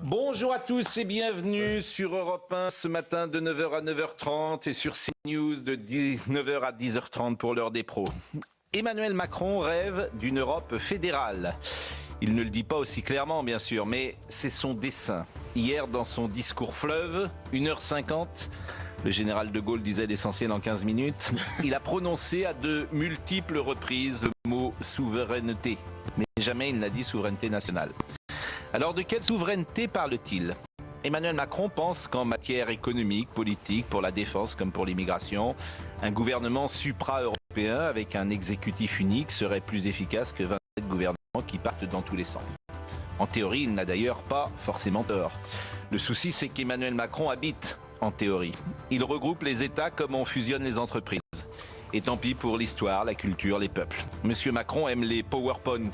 Bonjour à tous et bienvenue sur Europe 1 ce matin de 9h à 9h30 et sur CNews de 9h à 10h30 pour l'heure des pros. Emmanuel Macron rêve d'une Europe fédérale. Il ne le dit pas aussi clairement, bien sûr, mais c'est son dessein. Hier, dans son discours fleuve, 1h50, le général de Gaulle disait l'essentiel en 15 minutes, il a prononcé à de multiples reprises le mot souveraineté. Mais jamais il n'a dit souveraineté nationale. Alors de quelle souveraineté parle-t-il ? Emmanuel Macron pense qu'en matière économique, politique, pour la défense comme pour l'immigration, un gouvernement supra-européen avec un exécutif unique serait plus efficace que 27 gouvernements qui partent dans tous les sens. En théorie, il n'a d'ailleurs pas forcément tort. Le souci, c'est qu'Emmanuel Macron habite en théorie. Il regroupe les États comme on fusionne les entreprises. Et tant pis pour l'histoire, la culture, les peuples. Monsieur Macron aime les PowerPoint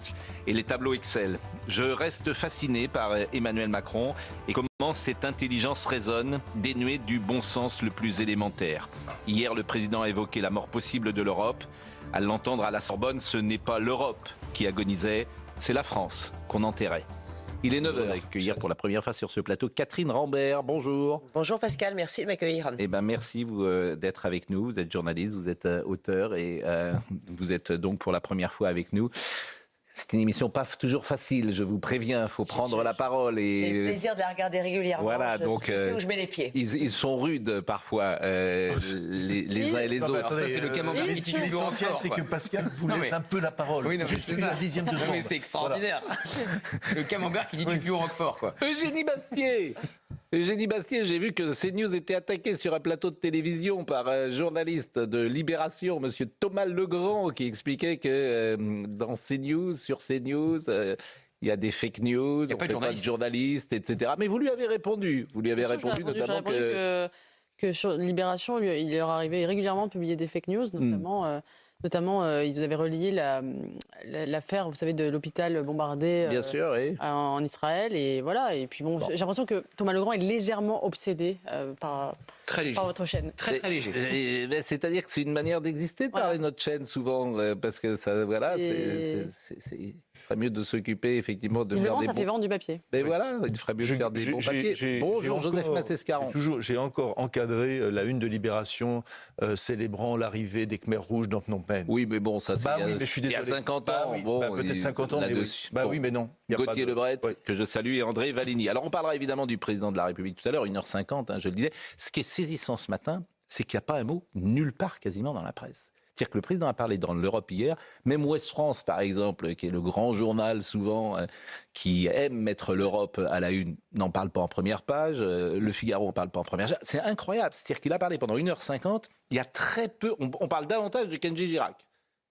et les tableaux Excel. Je reste fasciné par Emmanuel Macron et comment cette intelligence résonne, dénuée du bon sens le plus élémentaire. Hier, le président a évoqué la mort possible de l'Europe. À l'entendre à la Sorbonne, ce n'est pas l'Europe qui agonisait, c'est la France qu'on enterrait. Il est 9h. Accueillir pour la première fois sur ce plateau Catherine Rambert. Bonjour. Bonjour Pascal, merci de m'accueillir. Eh ben merci d'être avec nous. Vous êtes journaliste, vous êtes auteur et vous êtes donc pour la première fois avec nous. C'est une émission pas toujours facile, je vous préviens, il faut prendre la parole. J'ai le plaisir de la regarder régulièrement, voilà, donc, je sais où je mets les pieds. Ils sont rudes parfois, les uns et les autres. Ça, c'est le camembert qui titule l'essentiel, c'est que Pascal vous laisse un peu la parole. Oui, non, juste une dixième de seconde. Mais c'est extraordinaire. Voilà. Le camembert qui dit tu plus au Roquefort, quoi. Eugénie Bastier. Eugénie Bastier, j'ai vu que CNews était attaqué sur un plateau de télévision par un journaliste de Libération, monsieur Thomas Legrand, qui expliquait que dans CNews, sur CNews, il y a des fake news, on ne fait pas de journalistes, etc. Mais vous lui avez répondu. Vous lui avez répondu notamment que sur Libération, il leur arrivait régulièrement de publier des fake news, notamment, ils avaient relié l'affaire, vous savez, de l'hôpital bombardé bien sûr, oui. en Israël. Et voilà. Et puis bon, j'ai l'impression que Thomas Legrand est légèrement obsédé par votre chaîne. Très léger. C'est-à-dire que c'est une manière d'exister de parler de notre chaîne souvent, parce que ça, voilà, c'est pas mieux de s'occuper effectivement de faire des ça fait vendre du papier. Mais voilà, il ferait mieux de faire des bons papiers. Bonjour Joseph Massescaron. J'ai encore encadré la une de Libération célébrant l'arrivée des Khmers rouges dans Phnom Penh. Oui, mais bon, ça c'est il y a 50 ans. Peut-être 50 ans, mais oui, mais non. Gauthier Lebret, que je salue, et André Valigny. Alors on parlera évidemment du président de la République tout à l'heure, 1h50, je le disais. Ce qui est saisissant ce matin, c'est qu'il n'y a pas un mot nulle part quasiment dans la presse. C'est-à-dire que le président a parlé dans l'Europe hier, même Ouest France par exemple, qui est le grand journal souvent qui aime mettre l'Europe à la une, n'en parle pas en première page, Le Figaro n'en parle pas en première page. C'est incroyable, c'est-à-dire qu'il a parlé pendant 1h50, il y a très peu, on parle davantage de Kenji Girac.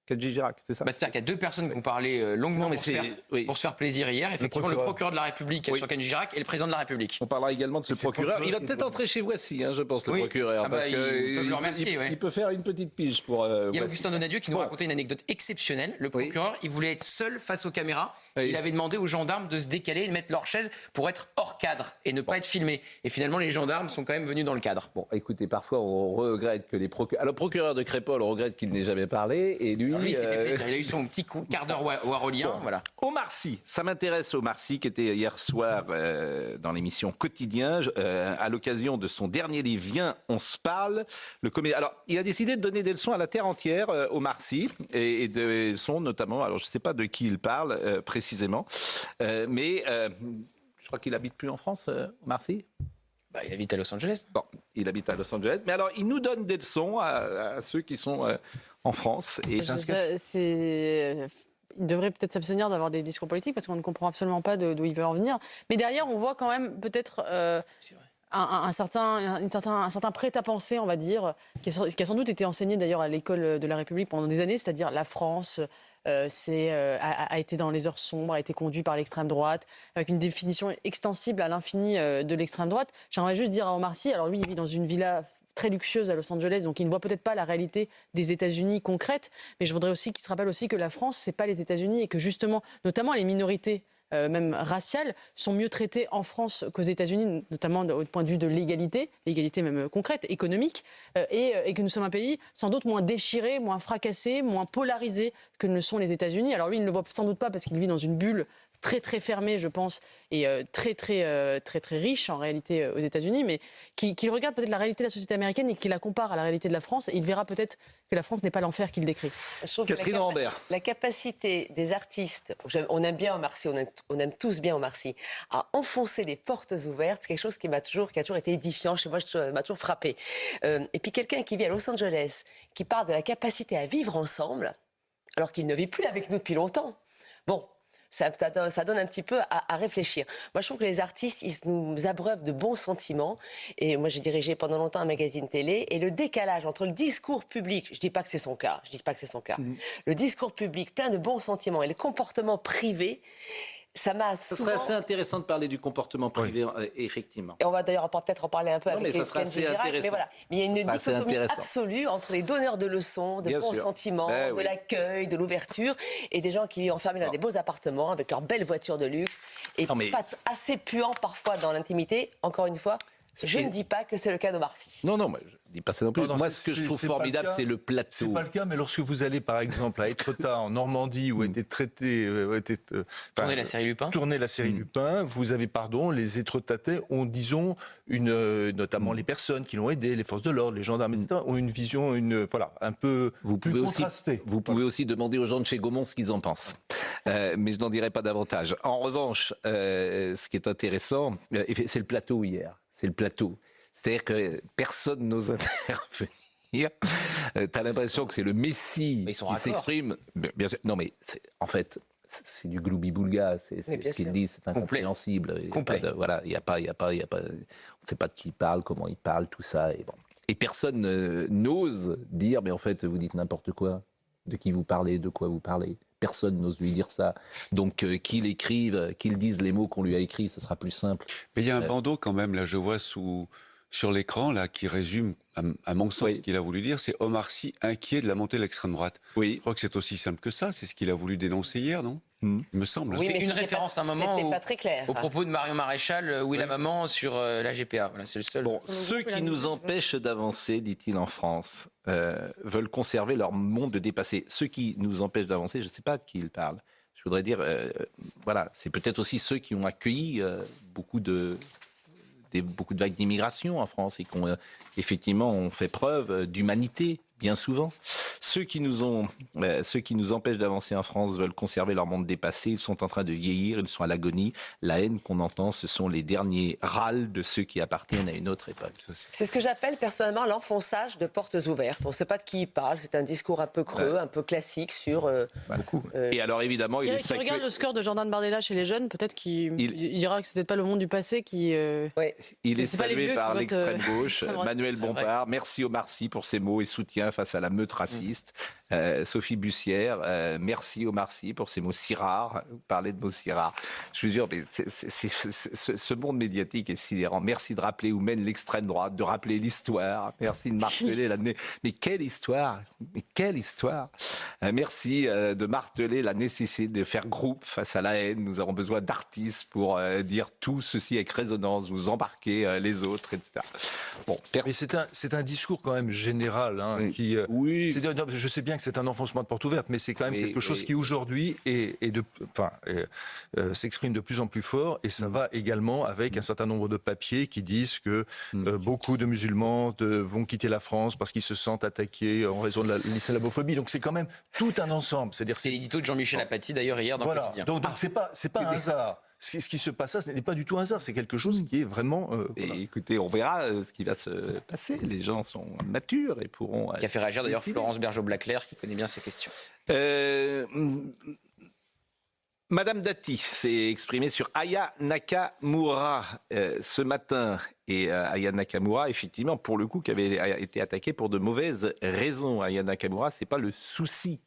Kenji Girac, c'est ça? C'est-à-dire qu'il y a deux personnes qui ont parlé longuement pour se faire plaisir hier. Effectivement, le procureur de la République sur Kenji Girac et le président de la République. On parlera également de ce procureur. Il va peut-être entrer chez Voici, je pense, le procureur. Parce ils peuvent le remercier. Il peut faire une petite pige pour... il y a Augustin Donadieu qui nous racontait une anecdote exceptionnelle. Le procureur, il voulait être seul face aux caméras. Il avait demandé aux gendarmes de se décaler et de mettre leur chaise pour être hors cadre et ne pas être filmé. Et finalement, les gendarmes sont quand même venus dans le cadre. Bon, écoutez, parfois on regrette que les procureurs... Alors, le procureur de Crépol, on regrette qu'il n'ait jamais parlé. Et lui, il s'est fait plaisir. Il a eu son petit quart d'heure warolien. Voilà. Omar Sy, ça m'intéresse, Omar Sy, qui était hier soir dans l'émission Quotidien, à l'occasion de son dernier livre, Viens, on se parle. Alors, il a décidé de donner des leçons à la terre entière, Omar Sy, et des leçons notamment, alors je ne sais pas de qui il parle précisément, mais je crois qu'il habite plus en France, Omar Sy. Il habite à Los Angeles. Bon, il habite à Los Angeles, mais alors il nous donne des leçons à ceux qui sont en France. Et il devrait peut-être s'abstenir d'avoir des discours politiques parce qu'on ne comprend absolument pas d'où il veut en venir. Mais derrière, on voit quand même peut-être un certain prêt-à-penser, on va dire, qui a sans doute été enseigné d'ailleurs à l'école de la République pendant des années, c'est-à-dire la France a été dans les heures sombres, a été conduit par l'extrême droite, avec une définition extensible à l'infini de l'extrême droite. J'aimerais juste dire à Omar Sy, alors lui, il vit dans une villa très luxueuse à Los Angeles, donc il ne voit peut-être pas la réalité des États-Unis concrète, mais je voudrais aussi qu'il se rappelle aussi que la France, c'est pas les États-Unis et que justement, notamment les minorités même raciales, sont mieux traitées en France qu'aux États-Unis, notamment au point de vue de l'égalité même concrète, économique, et que nous sommes un pays sans doute moins déchiré, moins fracassé, moins polarisé que ne le sont les États-Unis. Alors lui, il ne le voit sans doute pas parce qu'il vit dans une bulle très très fermé, je pense, et très riche en réalité aux États-Unis, mais qui regarde peut-être la réalité de la société américaine et qui la compare à la réalité de la France, et il verra peut-être que la France n'est pas l'enfer qu'il décrit. Je trouve Catherine que Rambert. la capacité des artistes, on aime bien Omar Sy, on aime tous bien Omar Sy, à enfoncer des portes ouvertes, c'est quelque chose qui a toujours été édifiant chez moi, m'a toujours frappé. Et puis quelqu'un qui vit à Los Angeles, qui parle de la capacité à vivre ensemble, alors qu'il ne vit plus avec nous depuis longtemps. Bon. Ça donne un petit peu à réfléchir. Moi, je trouve que les artistes, ils nous abreuvent de bons sentiments. Et moi, j'ai dirigé pendant longtemps un magazine télé. Et le décalage entre le discours public, je dis pas que c'est son cas, le discours public plein de bons sentiments et le comportement privé, ça m'a Ce souvent... serait assez intéressant de parler du comportement privé, effectivement. Et on va d'ailleurs peut-être en parler un peu Non, avec mais ça serait Kenji assez Girac. intéressant. Mais voilà, mais il y a une Ça serait assez dichotomie intéressant. absolue entre les donneurs de leçons, de Bien bons sûr. sentiments, Ben de oui. l'accueil, de l'ouverture, et des gens qui vivent enfermés dans des beaux appartements avec leurs belles voitures de luxe et Non, mais- pas assez puants parfois dans l'intimité. Encore une fois, je ne dis pas que c'est le cas d'Omar Sy. Non, je ne dis pas ça non plus. Non, Moi, c'est- ce que je trouve c'est pas le formidable, cas. c'est le plateau. C'est pas le cas, mais lorsque vous allez, par exemple, à Étretat, en Normandie, où a été traité, Tourner la série Lupin. tourner la série Lupin, vous avez, les Étretatais ont, disons, notamment les personnes qui l'ont aidé, les forces de l'ordre, les gendarmes, etc., ont une vision, un peu plus contrastée. Vous pouvez aussi demander aux gens de chez Gaumont ce qu'ils en pensent. Mais je n'en dirai pas davantage. En revanche, ce qui est intéressant, c'est le plateau hier. C'est le plateau. C'est-à-dire que personne n'ose intervenir. T'as l'impression que c'est le Messie Ils sont qui raccords. s'exprime. Bien sûr. Non, mais en fait, c'est du gloubi-boulga. C'est Oui, bien ce qu'il sûr. dit, c'est incompréhensible. Il y a Complet. pas de- Voilà, il y a pas. On ne sait pas de qui il parle, comment il parle, tout ça. Et bon. Et personne n'ose dire, mais en fait, vous dites n'importe quoi. De qui vous parlez, de quoi vous parlez. Personne n'ose lui dire ça. Donc, qu'il écrive, qu'il dise les mots qu'on lui a écrits, ce sera plus simple. Mais il y a un bandeau quand même, là, je vois sur l'écran, là, qui résume, à mon sens, Oui. ce qu'il a voulu dire. C'est Omar Sy inquiet de la montée de l'extrême droite. Oui. Je crois que c'est aussi simple que ça. C'est ce qu'il a voulu dénoncer hier, non Il me semble. Oui, fait mais une c'était référence pas- à un moment c'était où- pas très clair. Au propos de Marion Maréchal, où est la maman sur la GPA. Voilà, c'est le seul. Bon, ceux qui nous empêchent d'avancer, dit-il en France, veulent conserver leur monde dépassé. Ceux qui nous empêchent d'avancer, je ne sais pas de qui il parle. Je voudrais dire, voilà, c'est peut-être aussi ceux qui ont accueilli beaucoup de vagues d'immigration en France et qui ont effectivement ont fait preuve d'humanité bien souvent. Ceux qui nous empêchent d'avancer en France veulent conserver leur monde dépassé. Ils sont en train de vieillir, ils sont à l'agonie. La haine qu'on entend, ce sont les derniers râles de ceux qui appartiennent à une autre époque. C'est ce que j'appelle personnellement l'enfonçage de portes ouvertes. On ne sait pas de qui il parle. C'est un discours un peu creux, un peu classique sur... Beaucoup. Et alors évidemment, il est Qui regarde le score de Jordan Bardella chez les jeunes, peut-être qu'il dira que c'est peut-être pas le monde du passé qui... Ouais. Il est C'est pas les salué vieux par qui votent, l'extrême gauche, l'extrême droite. Manuel Bompard. Merci Omar Sy pour ses mots et soutien face à la meute raciste. Sophie Bussière, merci Omar Sy pour ces mots si rares. Vous parlez de mots si rares. Je vous jure, mais ce monde médiatique est sidérant. Merci de rappeler où mène l'extrême droite, de rappeler l'histoire. Merci de marteler l'année. Mais quelle histoire! Mais quelle histoire! Merci de marteler la nécessité de faire groupe face à la haine. Nous avons besoin d'artistes pour dire tout ceci avec résonance, vous embarquer les autres, etc. Bon, Mais c'est un discours quand même général, hein, Oui. qui. Oui. Non, je sais bien que c'est un enfoncement de porte ouverte, mais c'est quand même quelque chose qui aujourd'hui s'exprime de plus en plus fort, et ça va également avec un certain nombre de papiers qui disent que beaucoup de musulmans vont quitter la France parce qu'ils se sentent attaqués en raison de l'islamophobie. Donc c'est quand même tout un ensemble. C'est-à-dire C'est l'édito de Jean-Michel Apathy d'ailleurs hier dans le voilà. quotidien. Donc c'est pas un hasard. Ce qui se passe là, ce n'est pas du tout un hasard. C'est quelque chose qui est vraiment. Et Voilà. écoutez, on verra ce qui va se passer. Les gens sont matures et pourront. Qui a fait réagir d'ailleurs décider. Florence Bergeau-Blaclair qui connaît bien ces questions. Madame Dati s'est exprimée sur Aya Nakamura ce matin. Et Aya Nakamura, effectivement, pour le coup, qui avait été attaquée pour de mauvaises raisons. Aya Nakamura, c'est pas le souci,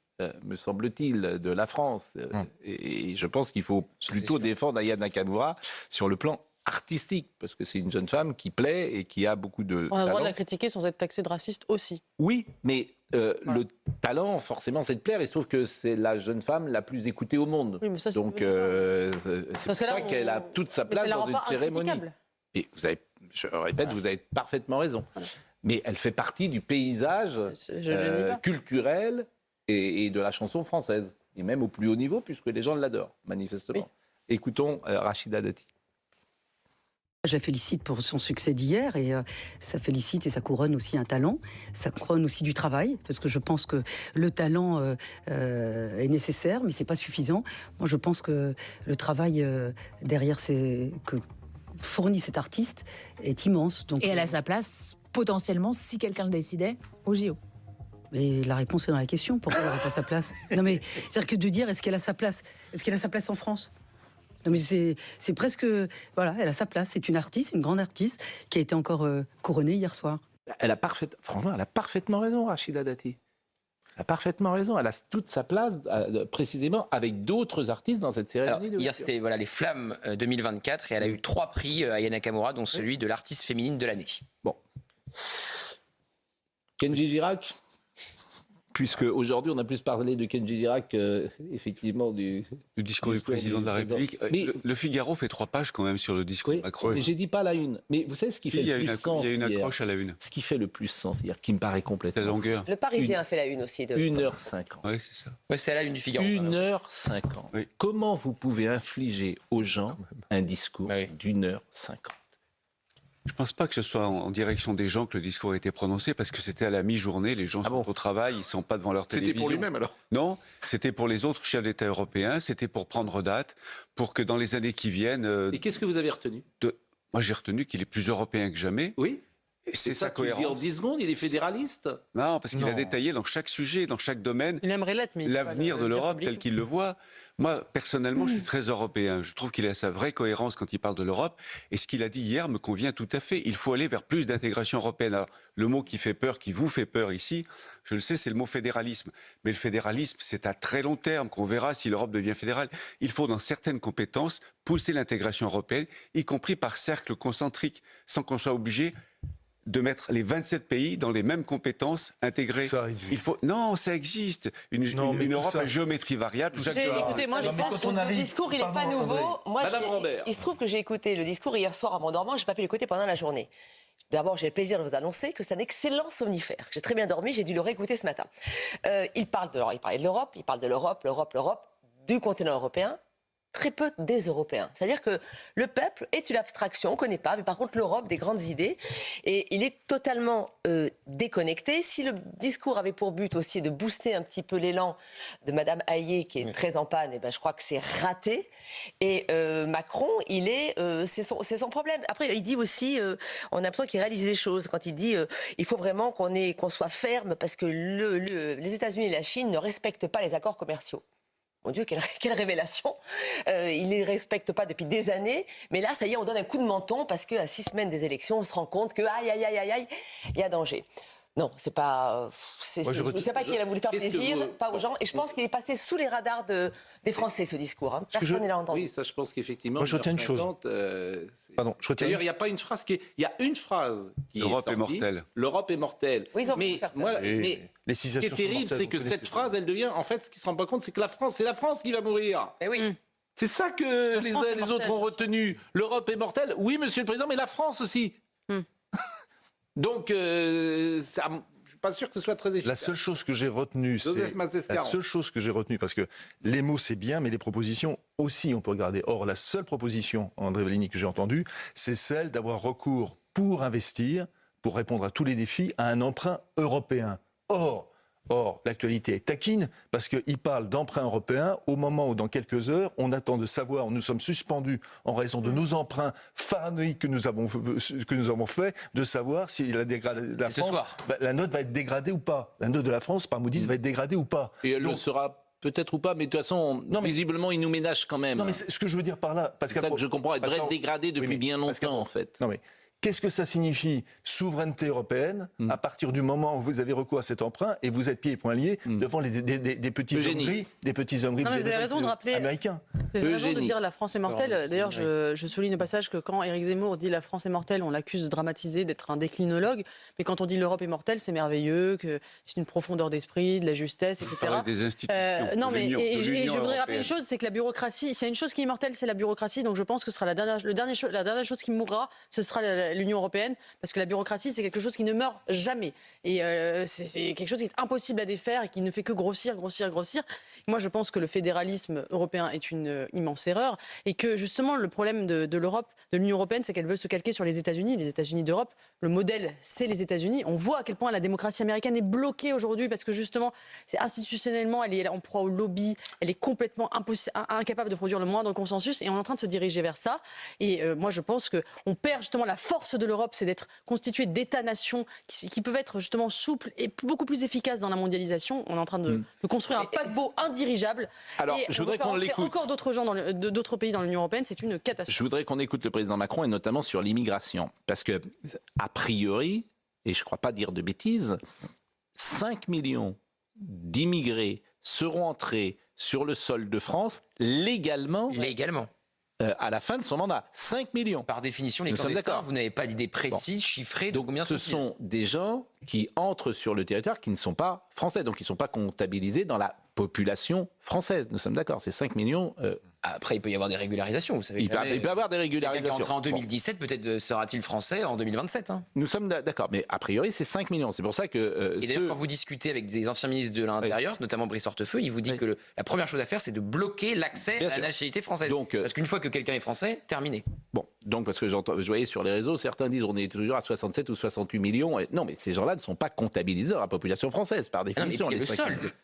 me semble-t-il, de la France. Et je pense qu'il faut plutôt défendre Aya Nakamura sur le plan artistique, parce que c'est une jeune femme qui plaît et qui a beaucoup de On a le droit de talent. la critiquer sans être taxé de raciste aussi. Oui, mais le talent, forcément, c'est de plaire. Il se trouve que c'est la jeune femme la plus écoutée au monde. Oui, mais ça, c'est Donc, c'est pour Parce que là, ça qu'elle a toute sa Mais place ça la dans rend une pas cérémonie. incritiquable. Et vous avez, je répète, vous avez parfaitement raison. Mais elle fait partie du paysage Je ne le nie pas. culturel et de la chanson française. Et même au plus haut niveau, puisque les gens l'adorent, manifestement. Oui. Écoutons Rachida Dati. Je la félicite pour son succès d'hier et ça félicite et ça couronne aussi un talent, ça couronne aussi du travail parce que je pense que le talent est nécessaire mais c'est pas suffisant. Moi je pense que le travail derrière que fournit cet artiste est immense. Donc, et elle a sa place potentiellement si quelqu'un le décidait au JO. Mais la réponse est dans la question. Pourquoi elle n'aurait pas sa place? Non mais c'est-à-dire que de dire est-ce qu'elle a sa place? Est-ce qu'elle a sa place en France? Non mais c'est presque... Voilà, elle a sa place. C'est une artiste, une grande artiste, qui a été encore couronnée hier soir. Franchement, elle a parfaitement raison, Rachida Dati. Elle a parfaitement raison. Elle a toute sa place, précisément, avec d'autres artistes dans cette cérémonie. Alors, hier, c'était les Flammes 2024, et elle a eu 3 prix, Aya Nakamura, dont celui de l'artiste féminine de l'année. Bon. Kenji Girac, puisque aujourd'hui on a plus parlé de Kenji Girac, effectivement, du discours du président de la République. Mais, le Figaro fait 3 pages quand même sur le discours de Macron. Mais j'ai dit pas la une. Mais vous savez ce qui fait le plus sens? Il y a une accroche à la une. Ce qui fait le plus sens, c'est-à-dire qui me paraît complètement. La longueur. Le Parisien fait la une aussi. 1h50. Oui, c'est ça. Ouais, c'est à la une du Figaro. 1h50. Oui. Comment vous pouvez infliger aux gens un discours d'1h50? Je ne pense pas que ce soit en direction des gens que le discours a été prononcé, parce que c'était à la mi-journée, les gens sont au travail, ils ne sont pas devant leur télévision. C'était pour lui-même alors? Non, c'était pour les autres chefs d'État européens, c'était pour prendre date, pour que dans les années qui viennent... Et qu'est-ce que vous avez retenu? Moi j'ai retenu qu'il est plus européen que jamais. Oui. Et c'est sa cohérence. Il dit en 10 secondes, il est fédéraliste? Non, parce qu'il a détaillé dans chaque sujet, dans chaque domaine, l'avenir de l'Europe tel qu'il le voit. Moi, personnellement, je suis très européen. Je trouve qu'il a sa vraie cohérence quand il parle de l'Europe. Et ce qu'il a dit hier me convient tout à fait. Il faut aller vers plus d'intégration européenne. Alors, le mot qui fait peur, qui vous fait peur ici, je le sais, c'est le mot fédéralisme. Mais le fédéralisme, c'est à très long terme qu'on verra si l'Europe devient fédérale. Il faut, dans certaines compétences, pousser l'intégration européenne, y compris par cercle concentrique, sans qu'on soit obligé de mettre les 27 pays dans les mêmes compétences intégrées. Non, ça existe. Une Europe à géométrie variable. Écoutez, moi je pense que le discours, il n'est pas nouveau. Moi, il se trouve que j'ai écouté le discours hier soir en m'endormant, je n'ai pas pu l'écouter pendant la journée. D'abord, j'ai le plaisir de vous annoncer que c'est un excellent somnifère. J'ai très bien dormi, j'ai dû le réécouter ce matin. Il parlait de l'Europe, il parle de l'Europe, du continent européen. Très peu des Européens. C'est-à-dire que le peuple est une abstraction, on ne connaît pas, mais par contre l'Europe, des grandes idées, et il est totalement déconnecté. Si le discours avait pour but aussi de booster un petit peu l'élan de Madame Hayé, qui est très en panne, et ben je crois que c'est raté. Et Macron, c'est son problème. Après, il dit aussi, on a l'impression qu'il réalise des choses. Quand il dit, il faut vraiment qu'on soit ferme, parce que les États-Unis et la Chine ne respectent pas les accords commerciaux. Mon Dieu, quelle révélation. Il ne les respecte pas depuis des années. Mais là, ça y est, on donne un coup de menton parce qu'à 6 semaines des élections, on se rend compte que, aïe, il y a danger. Non, c'est pas... Je ne sais pas qui a voulu faire plaisir, pas aux gens. Et je pense qu'il est passé sous les radars des Français, ce discours. Hein. Personne ne l'a entendu. Oui, ça, je pense qu'effectivement... Moi, je retiens une chose. Pardon, d'ailleurs, il n'y a pas une phrase qui est... Il y a une phrase qui est sortie. L'Europe est mortelle. L'Europe est mortelle. Oui, ils ont voulu faire peur. Mais ce qui est terrible, c'est que cette phrase, elle devient... En fait, ce qui ne se rend pas compte, c'est que c'est la France qui va mourir. Eh oui. C'est ça que les uns et les autres ont retenu. L'Europe est mortelle. Oui, monsieur le Président, mais la France aussi. Donc, je ne suis pas sûr que ce soit très efficace. La seule chose que j'ai retenue, parce que les mots c'est bien, mais les propositions aussi on peut regarder. Or, la seule proposition, André Vallini, que j'ai entendue, c'est celle d'avoir recours pour investir, pour répondre à tous les défis, à un emprunt européen. Or, l'actualité est taquine parce qu'il parle d'emprunt européen au moment où, dans quelques heures, on attend de savoir, nous sommes suspendus en raison de nos emprunts pharaoniques que nous avons fait, de savoir si la France, la note va être dégradée ou pas. La note de la France par Moody's va être dégradée ou pas. Et elle le sera peut-être ou pas, mais de toute façon, visiblement, il nous ménage quand même. Non, mais ce que je veux dire par là... C'est ça que je comprends, elle devrait être dégradée depuis bien longtemps, en fait. Non, mais... Qu'est-ce que ça signifie, souveraineté européenne, à partir du moment où vous avez recours à cet emprunt et vous êtes pieds et poings liés devant des petits hommes vous avez raison de rappeler, américains. Vous avez raison de dire la France est mortelle. D'ailleurs, je souligne au passage que quand Éric Zemmour dit la France est mortelle, on l'accuse de dramatiser, d'être un déclinologue. Mais quand on dit l'Europe est mortelle, c'est merveilleux, que c'est une profondeur d'esprit, de la justesse, etc. Des institutions. Non, mais je voudrais rappeler une chose, c'est que la bureaucratie, s'il y a une chose qui est mortelle, c'est la bureaucratie. Donc je pense que ce sera la dernière chose qui mourra, ce sera l'Union européenne, parce que la bureaucratie, c'est quelque chose qui ne meurt jamais. Et c'est quelque chose qui est impossible à défaire et qui ne fait que grossir. Moi, je pense que le fédéralisme européen est une immense erreur et que justement, le problème de l'Europe, de l'Union européenne, c'est qu'elle veut se calquer sur les États-Unis d'Europe. Le modèle, c'est les États-Unis. On voit à quel point la démocratie américaine est bloquée aujourd'hui parce que justement, institutionnellement, elle est en proie au lobby, elle est complètement incapable de produire le moindre consensus et on est en train de se diriger vers ça. Et moi, je pense qu'on perd justement la force de l'Europe, c'est d'être constituée d'États-nations qui peuvent être justement souples et beaucoup plus efficaces dans la mondialisation. On est en train de construire un paquebot indirigeable. Alors, et je voudrais qu'on l'écoute. Encore d'autres pays dans l'Union européenne, c'est une catastrophe. Je voudrais qu'on écoute le président Macron et notamment sur l'immigration. Parce que, a priori, et je ne crois pas dire de bêtises, 5 millions d'immigrés seront entrés sur le sol de France légalement. À la fin de son mandat. 5 millions. Par définition, les clandestins, vous n'avez pas d'idée précise, chiffrée de combien ce sont des gens qui entrent sur le territoire qui ne sont pas français, donc ils ne sont pas comptabilisés dans la population française. Nous sommes d'accord, c'est 5 millions. Après, il peut y avoir des régularisations, vous savez. Il peut y avoir des régularisations. Quelqu'un qui entrera en 2017, peut-être sera-t-il français en 2027. Hein. Nous sommes d'accord, mais a priori, c'est 5 millions. C'est pour ça que... Et d'ailleurs, quand vous discutez avec des anciens ministres de l'Intérieur, notamment Brice Hortefeux, il vous dit que la première chose à faire, c'est de bloquer l'accès à la nationalité française. Donc, parce qu'une fois que quelqu'un est français, terminé. Bon, donc parce que je voyais sur les réseaux, certains disent on est toujours à 67 ou 68 millions. Non, mais ces gens-là ne sont pas comptabilisés dans la population française, par définition.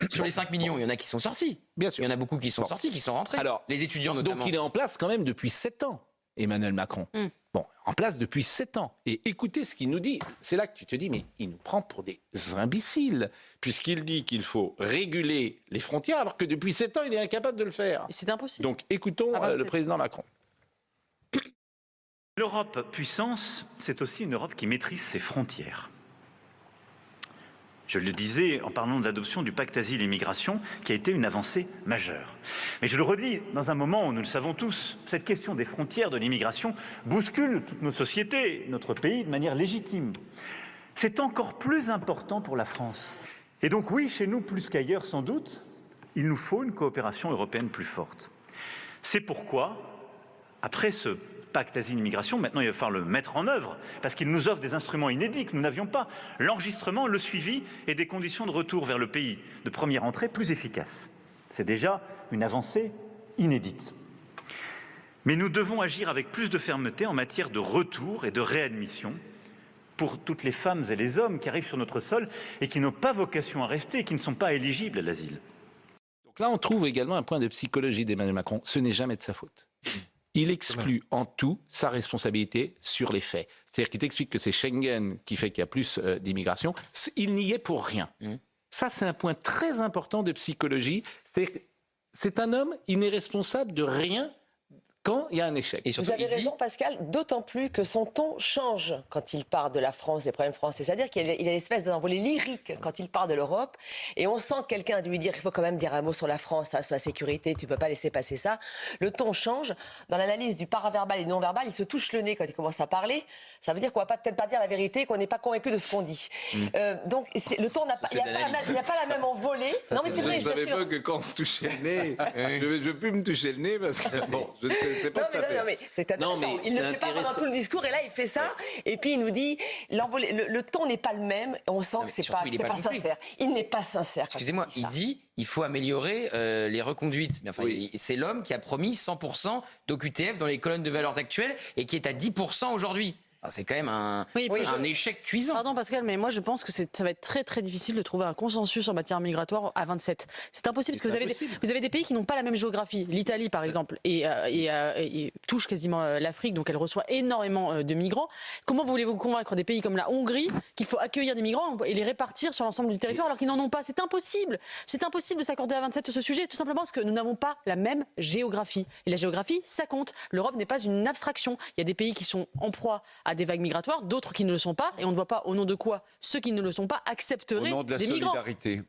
Sur les 5 millions, il y en a qui sont sortis. Bien sûr. Il y en a beaucoup qui sont sortis, qui sont rentrés. Alors, les étudiants notamment. Donc il est en place quand même depuis 7 ans, Emmanuel Macron. Bon, en place depuis 7 ans. Et écoutez ce qu'il nous dit. C'est là que tu te dis, mais il nous prend pour des imbéciles, puisqu'il dit qu'il faut réguler les frontières, alors que depuis 7 ans, il est incapable de le faire. C'est impossible. Donc écoutons le président Macron. L'Europe puissance, c'est aussi une Europe qui maîtrise ses frontières. Je le disais en parlant de l'adoption du pacte asile et migration, qui a été une avancée majeure. Mais je le redis, dans un moment où nous le savons tous, cette question des frontières, de l'immigration, bouscule toutes nos sociétés, notre pays, de manière légitime. C'est encore plus important pour la France. Et donc oui, chez nous, plus qu'ailleurs sans doute, il nous faut une coopération européenne plus forte. C'est pourquoi, après ce pacte asile-immigration, maintenant il va falloir le mettre en œuvre, parce qu'il nous offre des instruments inédits que nous n'avions pas. L'enregistrement, le suivi et des conditions de retour vers le pays de première entrée plus efficaces. C'est déjà une avancée inédite. Mais nous devons agir avec plus de fermeté en matière de retour et de réadmission pour toutes les femmes et les hommes qui arrivent sur notre sol et qui n'ont pas vocation à rester, et qui ne sont pas éligibles à l'asile. Donc là, on trouve également un point de psychologie d'Emmanuel Macron. Ce n'est jamais de sa faute. Il exclut en tout sa responsabilité sur les faits. C'est-à-dire qu'il t'explique que c'est Schengen qui fait qu'il y a plus d'immigration. Il n'y est pour rien. Ça, c'est un point très important de psychologie. C'est un homme, il n'est responsable de rien quand il y a un échec. Et surtout, vous avez raison, Pascal, d'autant plus que son ton change quand il parle de la France, des problèmes français. C'est-à-dire qu'il a une espèce d'envolée lyrique quand il parle de l'Europe. Et on sent que quelqu'un a dû lui dire qu'il faut quand même dire un mot sur la France, sur la sécurité, tu ne peux pas laisser passer ça. Le ton change. Dans l'analyse du paraverbal et du non-verbal, il se touche le nez quand il commence à parler. Ça veut dire qu'on ne va peut-être pas dire la vérité, qu'on n'est pas convaincu de ce qu'on dit. Donc, le ton n'a pas, il n'y a pas la même envolée. Non, mais c'est vrai, je savais pas que quand on se touchait le nez, je ne veux plus me toucher le nez parce que bon, je ne sais pas. Non, mais c'est intéressant. Il ne le fait pas pendant tout le discours et là il fait ça et puis il nous dit le ton n'est pas le même et on sent que c'est pas sincère. Il n'est pas sincère. Excusez-moi, il dit il faut améliorer les reconduites. Enfin, c'est l'homme qui a promis 100% d'OQTF dans les colonnes de valeurs actuelles et qui est à 10% aujourd'hui. C'est quand même un échec cuisant. Pardon Pascal, mais moi je pense que ça va être très très difficile de trouver un consensus en matière migratoire à 27. C'est impossible parce que vous avez des pays qui n'ont pas la même géographie. L'Italie par exemple et touche quasiment l'Afrique, donc elle reçoit énormément de migrants. Comment voulez-vous convaincre des pays comme la Hongrie qu'il faut accueillir des migrants et les répartir sur l'ensemble du territoire alors qu'ils n'en ont pas? C'est impossible. C'est impossible de s'accorder à 27 sur ce sujet, tout simplement parce que nous n'avons pas la même géographie. Et la géographie, ça compte. L'Europe n'est pas une abstraction. Il y a des pays qui sont en proie à des vagues migratoires, d'autres qui ne le sont pas, et on ne voit pas au nom de quoi ceux qui ne le sont pas accepteraient des migrants.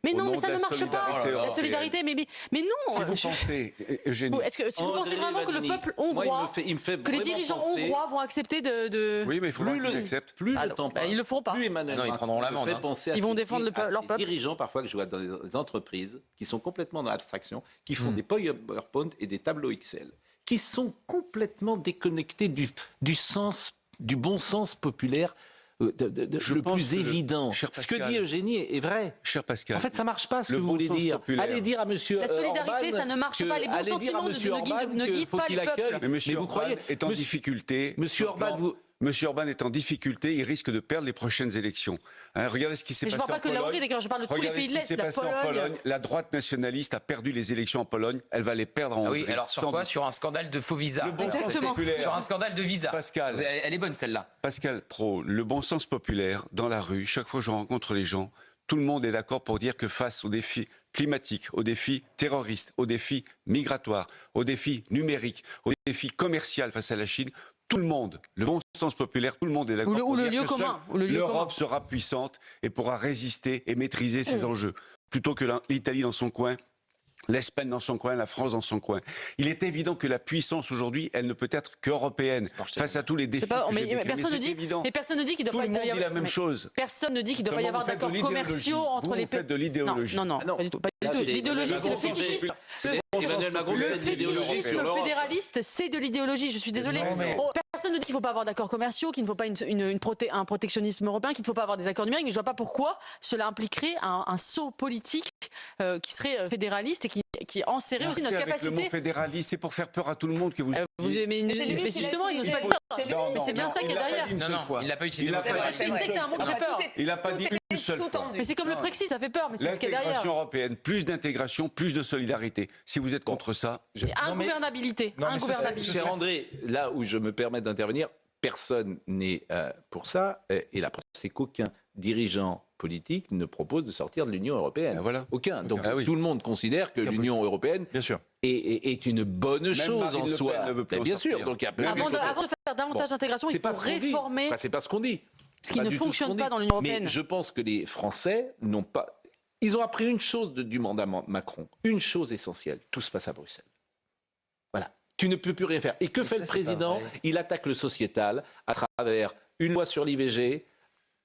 Mais non, mais ça ne marche pas. La solidarité, mais non. Si vous pensez, Eugénie, est-ce que si vous pensez vraiment que le peuple hongrois, que les dirigeants hongrois vont accepter de... Oui, mais il faut qu'ils acceptent. Plus le temps passe, ils le feront pas. Plus Emmanuel Macron, ils prendront l'amende. Ils vont défendre leur peuple. Dirigeants parfois que je vois dans des entreprises qui sont complètement dans l'abstraction, qui font des PowerPoint et des tableaux Excel, qui sont complètement déconnectés du sens du bon sens populaire le plus évident. Ce que dit Eugénie est vrai. Cher Pascal. En fait, ça ne marche pas ce que vous voulez dire. Allez dire à monsieur La solidarité, Orban ça ne marche pas. Les bons sentiments ne guident pas les peuples. Mais monsieur Orban est en difficulté. Monsieur Orban, Monsieur Orban est en difficulté, il risque de perdre les prochaines élections. Regardez ce qui s'est passé en Pologne. Je ne parle pas que de la Hongrie, d'ailleurs, je parle de tous les pays de l'Est, la Pologne. La droite nationaliste a perdu les élections en Pologne, elle va les perdre en Hongrie. Oui, alors sur quoi ? Sur un scandale de faux visas. Exactement. Sur un scandale de visa. Pascal. Elle est bonne celle-là. Pascal Praud, le bon sens populaire, dans la rue, chaque fois que je rencontre les gens, tout le monde est d'accord pour dire que face aux défis climatiques, aux défis terroristes, aux défis migratoires, aux défis numériques, aux défis commerciaux face à la Chine, tout le monde, le bon sens populaire, tout le monde est d'accord pour dire que l'Europe sera puissante et pourra résister et maîtriser ces enjeux, plutôt que l'Italie dans son coin, l'Espagne dans son coin, la France dans son coin. Il est évident que la puissance aujourd'hui, elle ne peut être qu'européenne face à tous les défis. Personne ne dit qu'il ne doit pas y avoir. Tout le monde dit la même chose. Personne ne dit qu'il ne doit pas y avoir d'accords commerciaux entre les pays. Vous faites de l'idéologie. Non, pas du tout. L'idéologie, c'est le fétichisme. Le fétichisme fédéraliste, c'est de l'idéologie. Je suis désolée. Personne ne dit qu'il ne faut pas avoir d'accords commerciaux, qu'il ne faut pas un protectionnisme européen, qu'il ne faut pas avoir des accords numériques. Mais je ne vois pas pourquoi cela impliquerait un saut politique qui serait fédéraliste et qui enserrait aussi notre capacité. Avec le mot fédéraliste, c'est pour faire peur à tout le monde que vous. Mais justement, il n'ose pas le dire. Mais c'est bien ça qui est derrière. Non, il n'a pas utilisé le mot fédéraliste. Il sait que c'est un mot qui fait peur. Il n'a pas dit une seule fois. Mais c'est comme le Frexit, ça fait peur, mais c'est ce qui est derrière. L'intégration européenne, plus d'intégration, plus de solidarité. Si vous êtes contre ça, ingouvernabilité. Cher André, là où je me permets d'intervenir, personne n'est pour ça. Et la preuve, c'est qu'aucun dirigeant politique ne propose de sortir de l'Union européenne. Voilà. Aucun. Donc tout le monde considère que l'Union européenne est une bonne chose en soi. Bien sûr. Donc, avant de faire davantage d'intégration, il faut réformer. C'est pas ce qu'on dit. Ce qui ne fonctionne pas dans l'Union européenne. Mais je pense que les Français n'ont pas... Ils ont appris une chose du mandat Macron, une chose essentielle, tout se passe à Bruxelles. Voilà, tu ne peux plus rien faire. Et que fait le président ? Il attaque le sociétal à travers une loi sur l'IVG,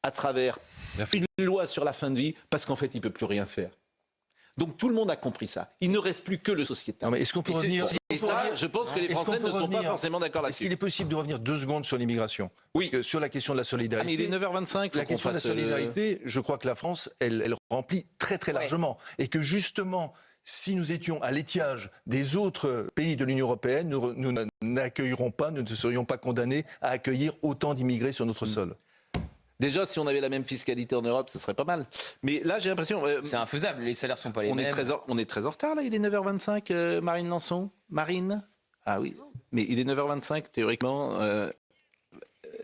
à travers une loi sur la fin de vie, parce qu'en fait, il ne peut plus rien faire. Donc tout le monde a compris ça. Il ne reste plus que le sociétal. Mais est-ce qu'on peut revenir... Et ça, je pense que les Français ne sont pas forcément d'accord là-dessus. Est-ce qu'il est possible de revenir 2 secondes sur l'immigration ? Oui. Sur la question de la solidarité. Mais il est 9h25. La question de la solidarité, je crois que la France, elle remplit très très largement. Et que justement, si nous étions à l'étiage des autres pays de l'Union européenne, nous n'accueillerons pas, nous ne serions pas condamnés à accueillir autant d'immigrés sur notre sol. Déjà, si on avait la même fiscalité en Europe, ce serait pas mal. Mais là, j'ai l'impression... c'est infaisable, les salaires sont pas les mêmes. On est très en retard, là. Il est 9h25, Marine Lançon. Marine ? Ah oui. Mais il est 9h25, théoriquement.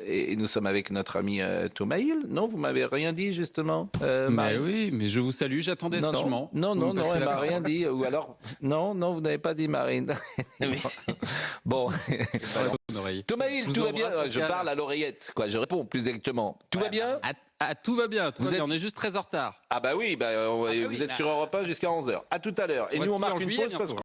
Et nous sommes avec notre ami Thomas Hill. Non, vous m'avez rien dit, justement, mais oui, mais je vous salue, j'attendais sagement. Non, elle m'a rien dit. Ou alors... Non, vous n'avez pas dit Marine. Bon... Thomas Hill, tout va bien. Je parle à l'oreillette, quoi. Je réponds plus exactement. Tout va bien ? Tout va bien, on est juste très en retard. Ah bah oui, vous êtes sur Europe 1 jusqu'à 11h. À tout à l'heure. Et nous, on marque une pause parce que